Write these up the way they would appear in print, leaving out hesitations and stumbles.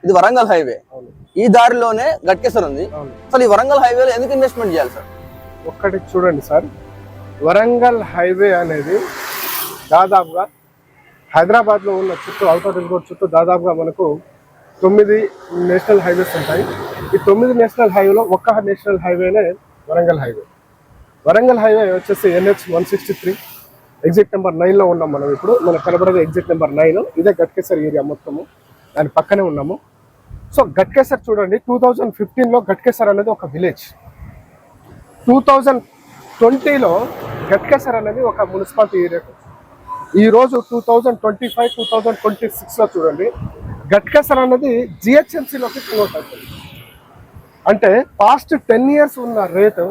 ఇది వరంగల్ హైవే. ఈ దారిలోనే గట్కేసర్ ఉంది. అసలు ఈ వరంగల్ హైవేలో ఎందుకు ఇన్వెస్ట్మెంట్ చేయాలి సార్? ఒక్కటి చూడండి సార్, వరంగల్ హైవే అనేది దాదాపుగా హైదరాబాద్లో ఉన్న చుట్టూ ఔటర్ రింగ్ రోడ్ చుట్టూ దాదాపుగా మనకు 9 నేషనల్ హైవేస్ ఉంటాయి. ఈ 9 నేషనల్ హైవేలో ఒక్క నేషనల్ హైవేనే వరంగల్ హైవే. వరంగల్ హైవే వచ్చేసి NH 163 ఎగ్జిట్ నెంబర్ 9లో ఉన్నాం మనం. ఇప్పుడు మనకు కనబడేది ఎగ్జిట్ నెంబర్ 9. ఇదే గట్కేసర్ ఏరియా మొత్తము, దాని పక్కనే ఉన్నాము. సో గట్కేసర్ చూడండి, 2015లో గట్కేసర్ అనేది ఒక విలేజ్. 2020లో గట్కేసర్ అనేది ఒక మున్సిపాలిటీ ఏరియా. ఈరోజు 2025, 2026లో చూడండి, గట్కేసర్ అనేది GHMCలోకి కన్వర్ట్ అవుతుంది. అంటే పాస్ట్ 10 years ఉన్న రేటు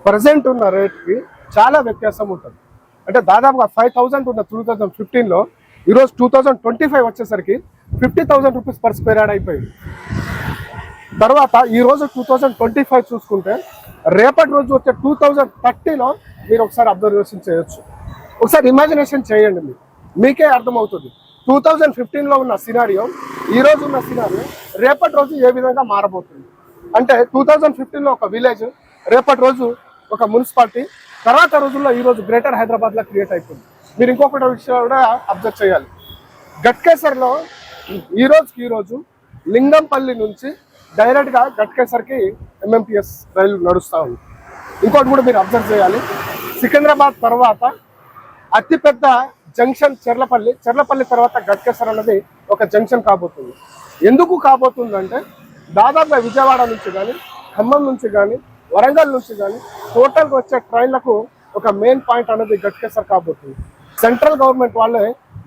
ప్రజెంట్ ఉన్న రేట్కి చాలా వ్యత్యాసం ఉంటుంది. అంటే దాదాపుగా 5,000 ఉన్న 2015లో ఈరోజు 2025 వచ్చేసరికి 50,000 రూపీస్ పర్ స్క్వేర్ యార్డ్ అయిపోయింది. తర్వాత ఈరోజు 2025 చూసుకుంటే రేపటి రోజు వచ్చే 2030లో మీరు ఒకసారి అబ్జర్వేషన్ చేయొచ్చు. ఒకసారి ఇమాజినేషన్ చేయండి, మీకే అర్థమవుతుంది 2015లో ఉన్న సినారియో, ఈ రోజు ఉన్న సినారియో రేపటి రోజు ఏ విధంగా మారబోతుంది. అంటే 2015లో ఒక విలేజ్, రేపటి రోజు ఒక మున్సిపాలిటీ, తర్వాత రోజుల్లో ఈ రోజు గ్రేటర్ హైదరాబాద్లో క్రియేట్ అయిపోయింది. మీరు ఇంకొకటి విషయం కూడా అబ్జర్వ్ చేయాలి, గట్కేసర్లో ఈ రోజు లింగంపల్లి నుంచి డైరెక్ట్గా గట్కేసర్కి MMTS రైలు నడుస్తూ ఉంది. ఇంకోటి కూడా మీరు అబ్జర్వ్ చేయాలి, సికింద్రాబాద్ తర్వాత అతిపెద్ద జంక్షన్ చెర్లపల్లి తర్వాత గట్కేసర్ అనేది ఒక జంక్షన్ కాబోతుంది. ఎందుకు కాబోతుందంటే దాదాపుగా విజయవాడ నుంచి కానీ, ఖమ్మం నుంచి కానీ, వరంగల్ నుంచి కానీ టోటల్గా వచ్చే ట్రైన్లకు ఒక మెయిన్ పాయింట్ అనేది గట్కేసర్ కాబోతుంది. సెంట్రల్ గవర్నమెంట్ వాళ్ళే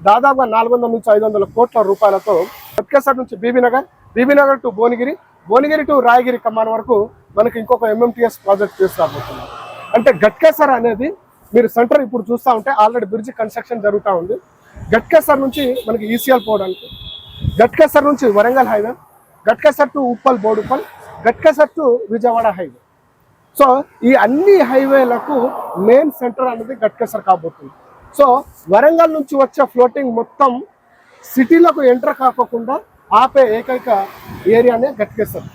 దాదాపుగా 400 నుంచి 500 కోట్ల రూపాయలతో గట్కేసర్ నుంచి బీబీనగర్ టు భువనగిరి టు రాయగిరి కమాన్ వరకు మనకి ఇంకొక MMTS ప్రాజెక్ట్ తీసుకురాబోతుంది. అంటే గట్కేసర్ అనేది మీరు సెంటర్ ఇప్పుడు చూస్తూ ఉంటే ఆల్రెడీ బ్రిడ్జ్ కన్స్ట్రక్షన్ జరుగుతూ ఉంది. గట్కేసర్ నుంచి మనకి ECL పోవడానికి, గట్కేసర్ నుంచి Warangal highway, Ghatkesar to Uppal Boduppal, Ghatkesar to Vijayawada highway. So ఈ అన్ని హైవేలకు మెయిన్ సెంటర్ అనేది గట్కేసర్ కాబోతుంది. సో వరంగల్ నుంచి వచ్చే ఫ్లోటింగ్ మొత్తం సిటీలకు ఎంటర్ కాకుండా ఆపే ఏకైక ఏరియానే గట్కేసర్.